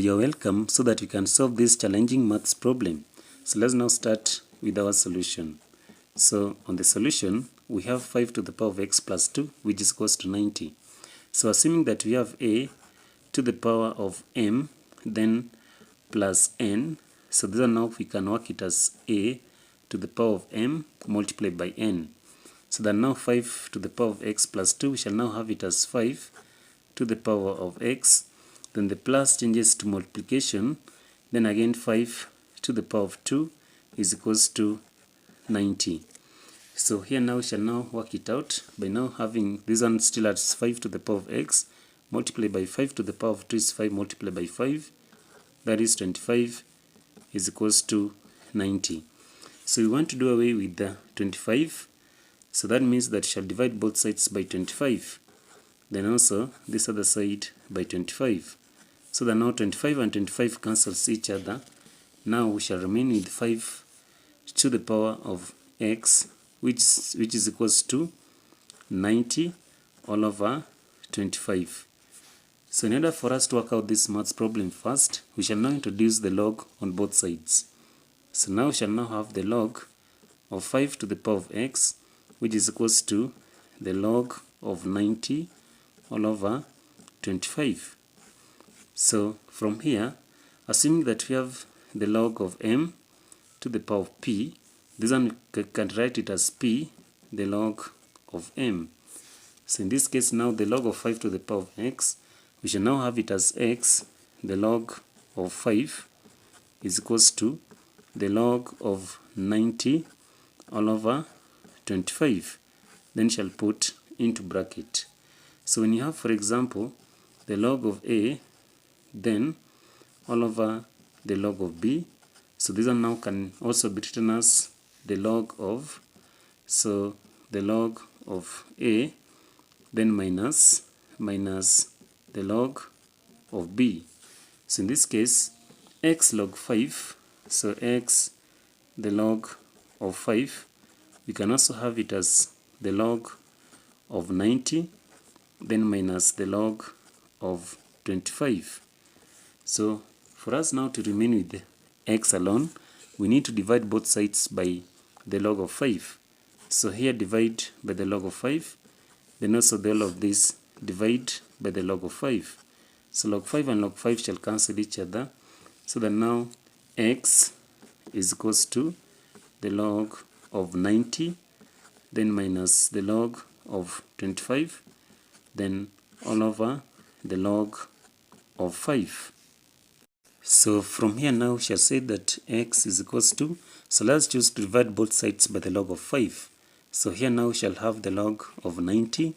You're welcome. So that we can solve this challenging maths problem. So let's now start with our solution. So on the solution, we have 5 to the power of x plus 2, which is equals to 90. So assuming that we have a to the power of m, then plus n. So this one now we can work it as a to the power of m multiplied by n. So that now 5 to the power of x plus 2, we shall now have it as 5 to the power of x. Then the plus changes to multiplication. Then again 5 to the power of 2 is equals to 90. So here now we shall now work it out by now having this one still at 5 to the power of x multiplied by 5 to the power of 2 is 5 multiplied by 5. That is 25 is equals to 90. So we want to do away with the 25. So that means that we shall divide both sides by 25. Then also this other side by 25. So that now 25 and 25 cancels each other. Now we shall remain with 5 to the power of x, which is equals to 90 all over 25. So in order for us to work out this maths problem first, we shall now introduce the log on both sides. So now we shall now have the log of 5 to the power of x, which is equals to the log of 90 all over 25. So from here, assuming that we have the log of m to the power of p, this one we can write it as p, the log of m. So in this case now the log of 5 to the power of x, we shall now have it as x, the log of 5 is equals to the log of 90 all over 25. Then shall put into bracket. So when you have, for example, the log of a, then all over the log of b, so this one now can also be written as the log of, so the log of a, then minus the log of b. So in this case, x log 5, so x the log of 5, we can also have it as the log of 90, then minus the log of 25. So for us now to remain with the x alone, we need to divide both sides by the log of 5. So here divide by the log of 5, then also the whole of this divide by the log of 5. So log 5 and log 5 shall cancel each other, so that now x is equals to the log of 90, then minus the log of 25, then all over the log of 5. So from here now we shall say that x is equals to, so let's choose to divide both sides by the log of 5. So here now we shall have the log of 90,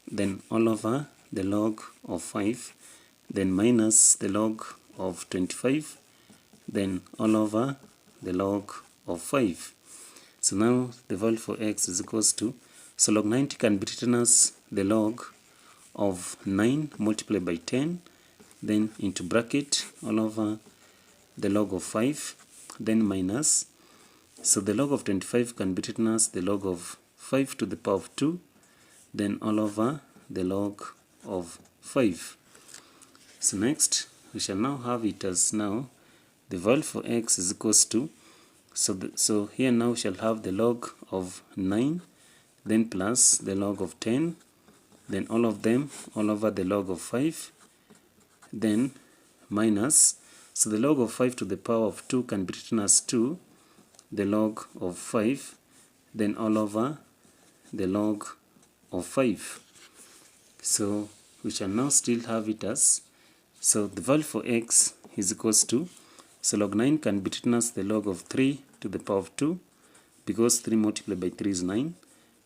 then all over the log of 5, then minus the log of 25, then all over the log of 5. So now the value for x is equals to, so log 90 can be written as the log of 9 multiplied by 10, then into bracket all over the log of 5, then minus, so the log of 25 can be written as the log of 5 to the power of 2, then all over the log of 5. So next we shall now have it as now the value for x is equals to, so here now we shall have the log of 9, then plus the log of 10, then all of them all over the log of 5, then minus, so the log of 5 to the power of 2 can be written as 2, the log of 5, then all over the log of 5. So we shall now still have it as, so the value for x is equals to, so log 9 can be written as the log of 3 to the power of 2, because 3 multiplied by 3 is 9,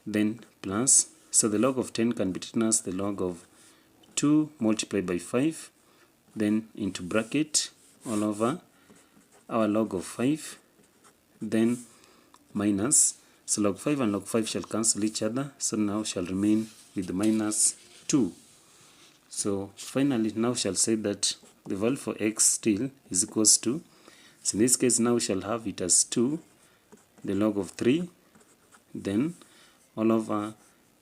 then plus, so the log of 10 can be written as the log of 2 multiplied by 5, then into bracket all over our log of 5, then minus, so log 5 and log 5 shall cancel each other, so now shall remain with the minus 2. So finally now shall say that the value for x still is equals to, so in this case now we shall have it as 2, the log of 3, then all over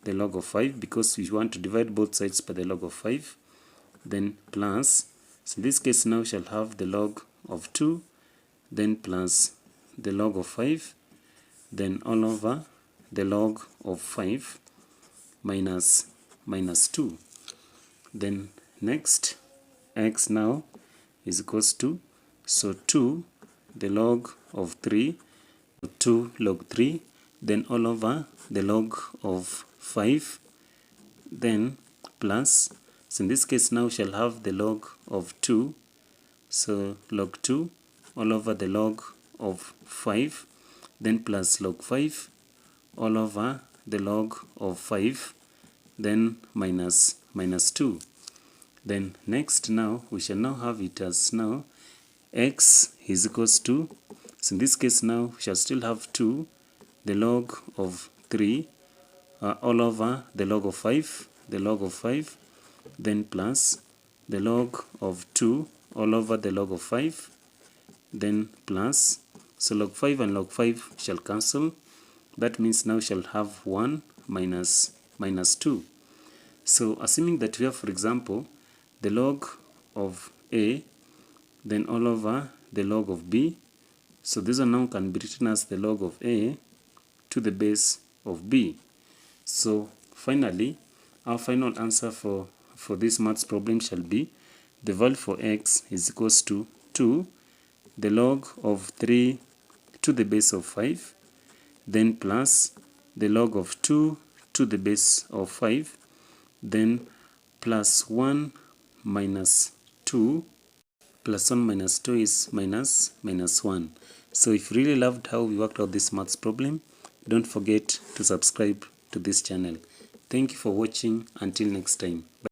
the log of 5, because we want to divide both sides by the log of 5, then plus So in this case now we shall have the log of 2, then plus the log of 5, then all over the log of 5 minus 2. Then next, x now is equals to, so 2 the log of 3, 2 log 3, then all over the log of 5, then plus, so in this case now we shall have the log of 2, so log 2 all over the log of 5, then plus log 5 all over the log of 5, then minus 2. Then next now we shall now have it as now x is equals to, so in this case now we shall still have 2 the log of 3 all over the log of 5, then plus the log of 2 all over the log of 5, then plus, so log 5 and log 5 shall cancel. That means now we shall have 1 minus 2. So assuming that we have, for example, the log of a, then all over the log of b, so this one now can be written as the log of a to the base of b. So finally, our final answer for this maths problem shall be the value for x is equals to 2 the log of 3 to the base of 5, then plus the log of 2 to the base of 5, then plus 1 minus 2, plus 1 minus 2 is minus 1. So if you really loved how we worked out this maths problem, don't forget to subscribe to this channel. Thank you for watching. Until next time. Bye.